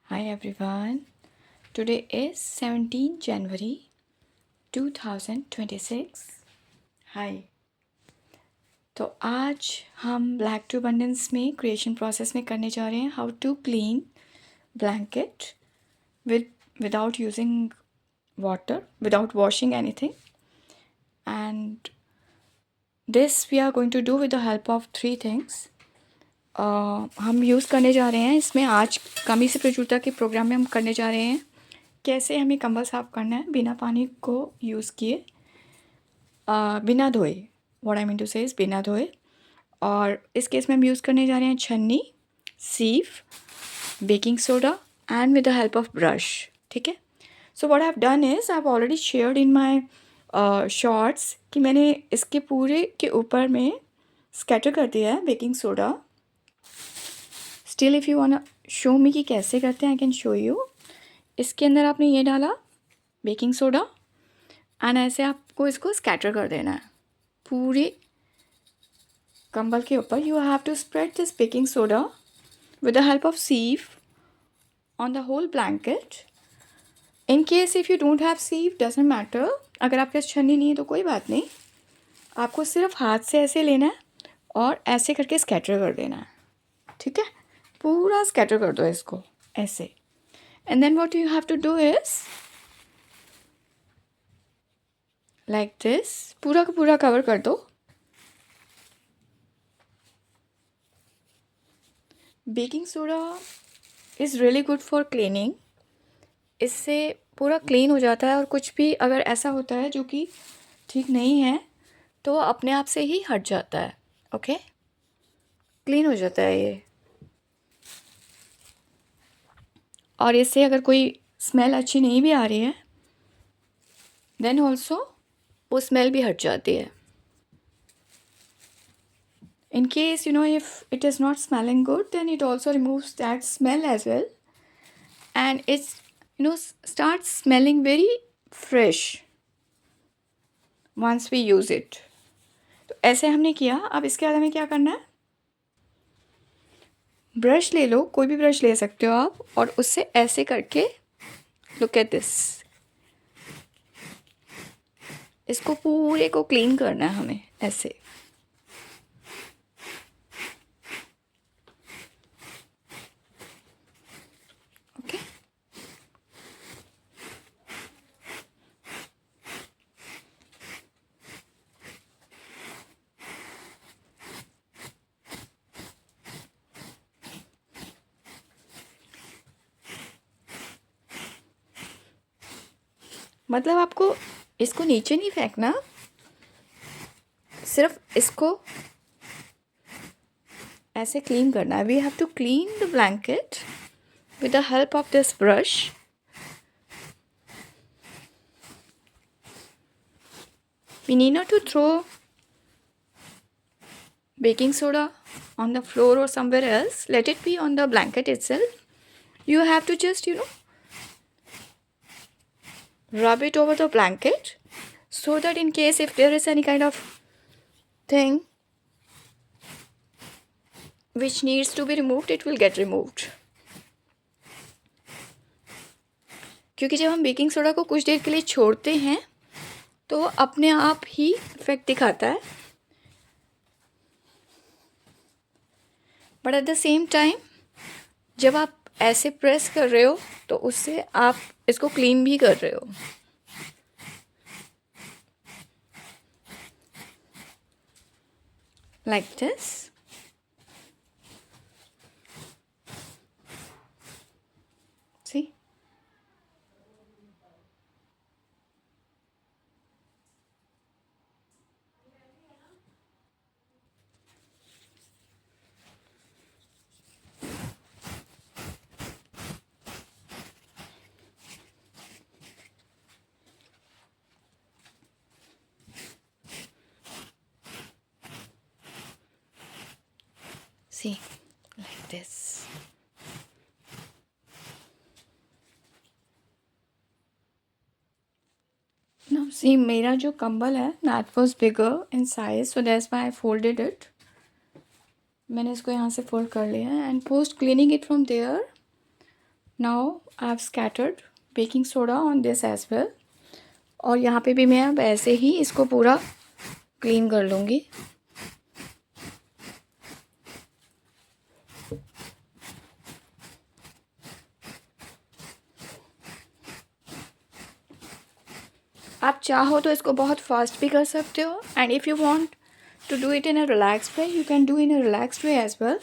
Hi everyone. Today is 17 January 2026. Hi. तो आज हम ब्लैक टू अबंडेंस में क्रिएशन प्रोसेस में करने जा रहे हैं how to clean blanket without using water, without washing anything. And this we are going to do with the help of three things. हम यूज़ करने जा रहे हैं इसमें आज कमी से प्रचुरता के प्रोग्राम में हम करने जा रहे हैं कैसे हमें कंबल साफ़ करना है बिना पानी को यूज़ किए, बिना धोए। व्हाट आई मीन टू से इज़ बिना धोए। और इस केस में हम यूज़ करने जा रहे हैं छन्नी, sieve, baking soda and with the help of brush. ठीक है। So what I have done is I have already shared in my shorts कि मैंने इसके पूरे के ऊपर में स्कैटर कर दिया है baking soda. Still if you want show मी कि कैसे करते हैं आई कैन शो यू। इसके अंदर आपने ये डाला बेकिंग सोडा एंड ऐसे आपको इसको स्कैटर कर देना है पूरे कंबल के ऊपर। You have to spread this baking soda with the help of sieve on the whole blanket. In case if you don't have sieve doesn't matter, अगर आपके पास छन्नी नहीं है तो कोई बात नहीं, आपको सिर्फ हाथ से ऐसे लेना है और ऐसे करके स्कैटर कर देना है। ठीक है, पूरा स्कैटर कर दो इसको ऐसे। And then what you have to do is like this, पूरा का पूरा कवर कर दो। Baking soda is really good for cleaning. इससे पूरा क्लीन हो जाता है और कुछ भी अगर ऐसा होता है जो कि ठीक नहीं है तो अपने आप से ही हट जाता है। ओके, क्लीन हो जाता है ये। और इससे अगर कोई स्मेल अच्छी नहीं भी आ रही है देन ऑल्सो वो स्मेल भी हट जाती है। In case if it is not smelling good, then it also removes that smell as well, and it's starts smelling very fresh once we use it. तो ऐसे हमने किया। अब इसके बाद हमें क्या करना है, ब्रश ले लो, कोई भी ब्रश ले सकते हो आप, और उससे ऐसे करके लुक एट दिस, इसको पूरे को क्लीन करना है हमें ऐसे। ओके, मतलब आपको इसको नीचे नहीं फेंकना, सिर्फ इसको ऐसे क्लीन करना है। We have to clean the blanket with the help of this brush. We need not to throw baking soda on the floor or somewhere else. Let it be on the blanket itself. You have to just rub it over the blanket so that in case if there is any kind of thing which needs to be removed, it will get removed. क्योंकि जब हम baking soda को कुछ देर के लिए छोड़ते हैं तो वो अपने आप ही इफेक्ट दिखाता है, but at the same time जब आप ऐसे प्रेस कर रहे हो तो उससे आप इसको क्लीन भी कर रहे हो। Like this. See? See, like this. Now see, मेरा जो कंबल है that was bigger in size, so that's why I folded it. मैंने इसको यहाँ से फोल्ड कर लिया है and post cleaning it from there now I have scattered baking soda on this as well, और यहाँ पे भी मैं अब ऐसे ही इसको पूरा क्लीन कर लूँगी। आप चाहो तो इसको बहुत फास्ट भी कर सकते हो, and if you want to do it in a relax way you can do in a relax way as well.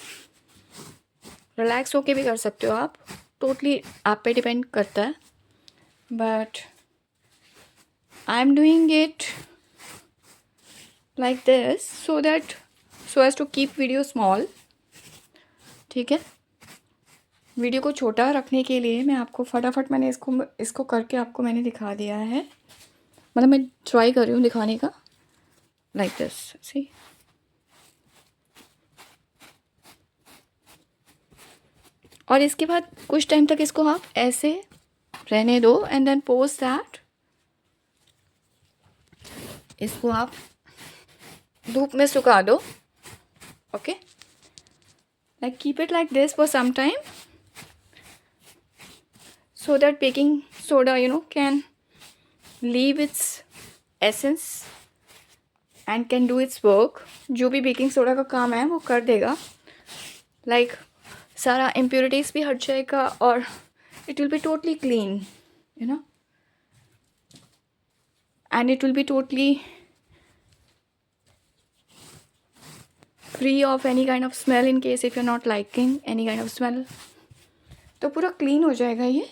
Relax होके भी कर सकते हो आप, टोटली आप पे डिपेंड करता है, but I am doing it like this so as to keep video small. ठीक है, वीडियो को छोटा रखने के लिए मैं आपको फटाफट मैंने इसको करके आपको मैंने दिखा दिया है, मतलब मैं ट्राई कर रही हूँ दिखाने का, लाइक दिस सी। और इसके बाद कुछ टाइम तक इसको आप ऐसे रहने दो, एंड देन पोस्ट दैट इसको आप धूप में सुखा दो। Okay, like keep it like this for some time so that baking soda can leave its essence and can do its work। जो भी बेकिंग सोडा का काम है वो कर देगा, लाइक सारा इम्प्योरिटीज़ भी हट जाएगा और it will be totally clean, and it will be totally free of any kind of smell in case if you're not liking any kind of smell। तो पूरा क्लीन हो जाएगा ये,